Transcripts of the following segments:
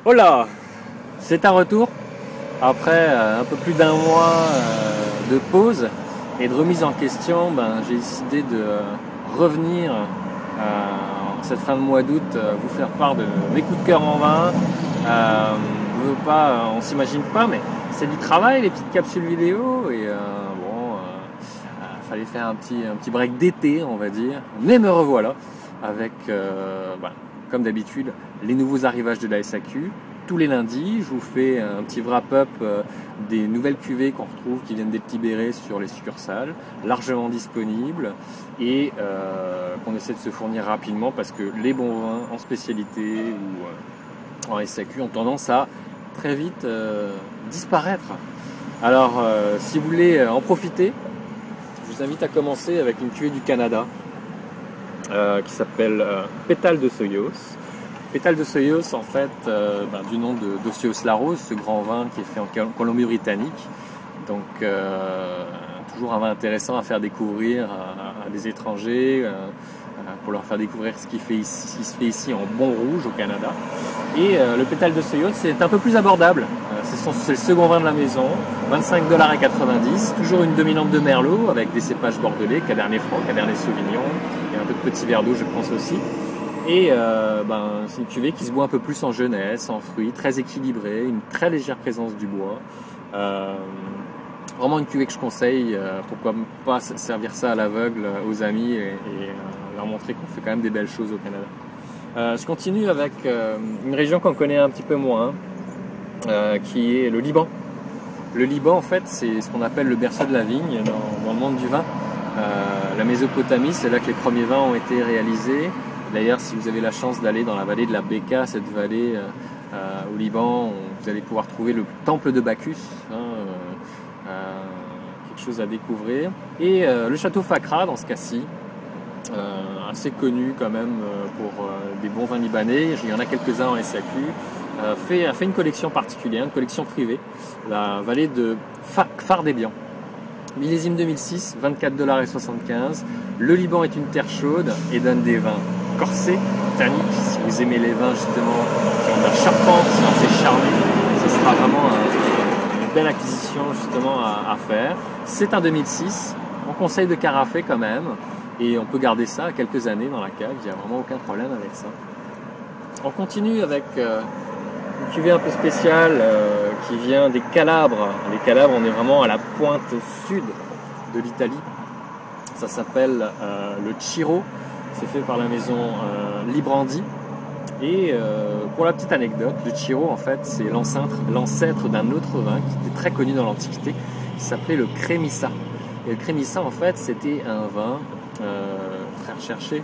Hola, c'est un retour après un peu plus d'un mois de pause et de remise en question. J'ai décidé de revenir en cette fin de mois d'août vous faire part de mes coups de cœur en vin. On s'imagine pas, mais c'est du travail, les petites capsules vidéo et fallait faire un petit break d'été, on va dire. Mais me revoilà avec comme d'habitude, les nouveaux arrivages de la SAQ. Tous les lundis, je vous fais un petit wrap-up des nouvelles cuvées qu'on retrouve, qui viennent d'être libérées sur les succursales, largement disponibles, et qu'on essaie de se fournir rapidement parce que les bons vins en spécialité ou en SAQ ont tendance à très vite disparaître. Alors, si vous voulez en profiter, je vous invite à commencer avec une cuvée du Canada, qui s'appelle Pétale de Soyos. Pétale de Soyos, en fait, du nom d'Ossios Larose, ce grand vin qui est fait en Colombie-Britannique. Donc, toujours un vin intéressant à faire découvrir à des étrangers, pour leur faire découvrir ce qui se fait ici en bon rouge au Canada. Et le Pétale de Soyos, c'est un peu plus abordable. C'est le second vin de la maison, 25,90 $, toujours une dominante de Merlot avec des cépages bordelais, Cabernet Franc, Cabernet Sauvignon, et un peu de petits verres d'eau, je pense aussi. Et c'est une cuvée qui se boit un peu plus en jeunesse, en fruits, très équilibrée, une très légère présence du bois. Vraiment une cuvée que je conseille, pourquoi pas servir ça à l'aveugle aux amis et leur montrer qu'on fait quand même des belles choses au Canada. Je continue avec une région qu'on connaît un petit peu moins, qui est le Liban. Le Liban, en fait, c'est ce qu'on appelle le berceau de la vigne dans le monde du vin. La Mésopotamie, c'est là que les premiers vins ont été réalisés. D'ailleurs, si vous avez la chance d'aller dans la vallée de la Bekaa, cette vallée au Liban, vous allez pouvoir trouver le temple de Bacchus, quelque chose à découvrir. Et le château Fakra, dans ce cas-ci, assez connu quand même pour des bons vins libanais. Il y en a quelques-uns en SAQ. A fait une collection particulière, une collection privée, la vallée de Kfar-Debian. Millésime 2006, 24,75 $. Le Liban est une terre chaude et donne des vins corsés, tanniques. Si vous aimez les vins justement qui ont de la charpente, si on s'est charmé, ce sera vraiment une belle acquisition justement à faire. C'est un 2006, on conseille de carafer quand même, et on peut garder ça à quelques années dans la cave, il n'y a vraiment aucun problème avec ça. On continue avec une cuvée un peu spéciale qui vient des Calabres. Les Calabres, on est vraiment à la pointe sud de l'Italie. Ça s'appelle le Ciro. C'est fait par la maison Librandi. Et pour la petite anecdote, le Ciro, en fait, c'est l'ancêtre d'un autre vin qui était très connu dans l'Antiquité, qui s'appelait le Crémissa. Et le Crémissa, en fait, c'était un vin très recherché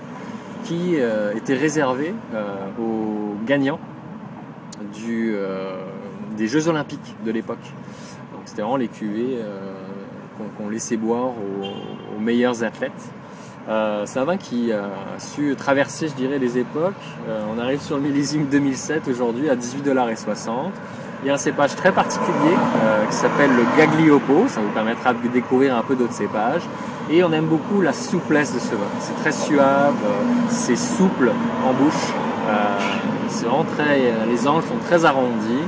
qui était réservé aux gagnants des Jeux Olympiques de l'époque. Donc c'était vraiment les cuvées qu'on laissait boire aux meilleurs athlètes. C'est un vin qui a su traverser, je dirais, les époques. On arrive sur le millésime 2007 aujourd'hui à 18,60 $. Il y a un cépage très particulier qui s'appelle le Gaglioppo. Ça vous permettra de découvrir un peu d'autres cépages. Et on aime beaucoup la souplesse de ce vin. C'est très suave, c'est souple en bouche. C'est vraiment les angles sont très arrondis.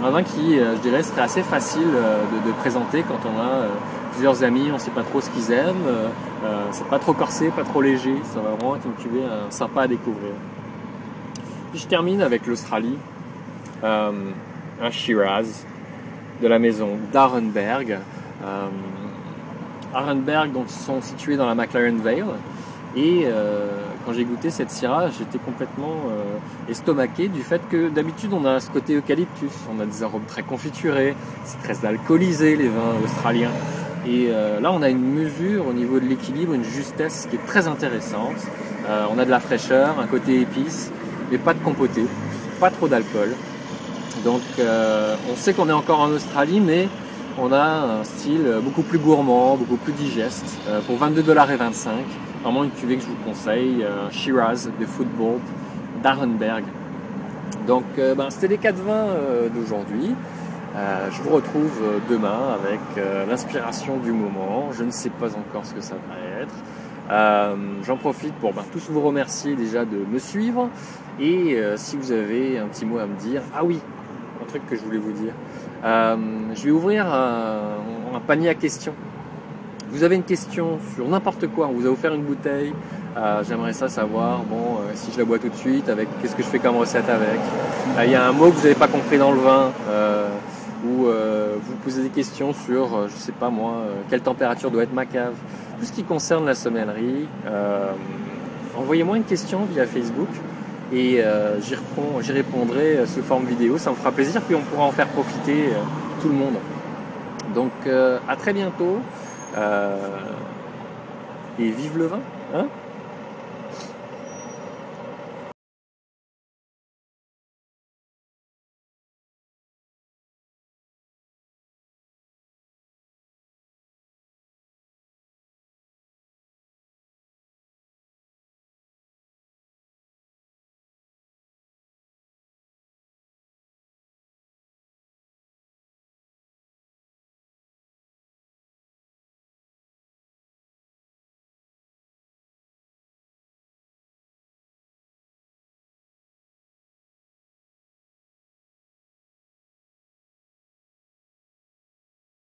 Un vin qui, je dirais, serait assez facile de présenter quand on a plusieurs amis, on ne sait pas trop ce qu'ils aiment. C'est pas trop corsé, pas trop léger. Ça va vraiment être une cuvée sympa à découvrir. Puis je termine avec l'Australie. Un Shiraz de la maison d'Arenberg. Arenberg, donc, sont situés dans la McLaren Vale. Et quand j'ai goûté cette Syrah, j'étais complètement estomaqué du fait que d'habitude on a ce côté eucalyptus, on a des arômes très confiturés, c'est très alcoolisé les vins australiens. Et là on a une mesure au niveau de l'équilibre, une justesse qui est très intéressante. On a de la fraîcheur, un côté épice, mais pas de compoté, pas trop d'alcool. Donc on sait qu'on est encore en Australie, mais on a un style beaucoup plus gourmand, beaucoup plus digeste, pour 22,25 $. Vraiment une cuvée que je vous conseille, Shiraz de Football d'Arenberg. Donc c'était les 4 vins d'aujourd'hui. Je vous retrouve demain avec l'inspiration du moment. Je ne sais pas encore ce que ça va être. J'en profite pour tous vous remercier déjà de me suivre. Et si vous avez un petit mot à me dire, ah oui, un truc que je voulais vous dire, je vais ouvrir un panier à questions. Vous avez une question sur n'importe quoi, on vous a offert une bouteille, j'aimerais ça savoir, si je la bois tout de suite, qu'est-ce que je fais comme recette avec. Il y a un mot que vous n'avez pas compris dans le vin, ou vous posez des questions sur, je sais pas moi, quelle température doit être ma cave. Tout ce qui concerne la sommellerie, envoyez-moi une question via Facebook et j'y répondrai sous forme vidéo, ça me fera plaisir, puis on pourra en faire profiter tout le monde. Donc à très bientôt. Et vive le vin, hein!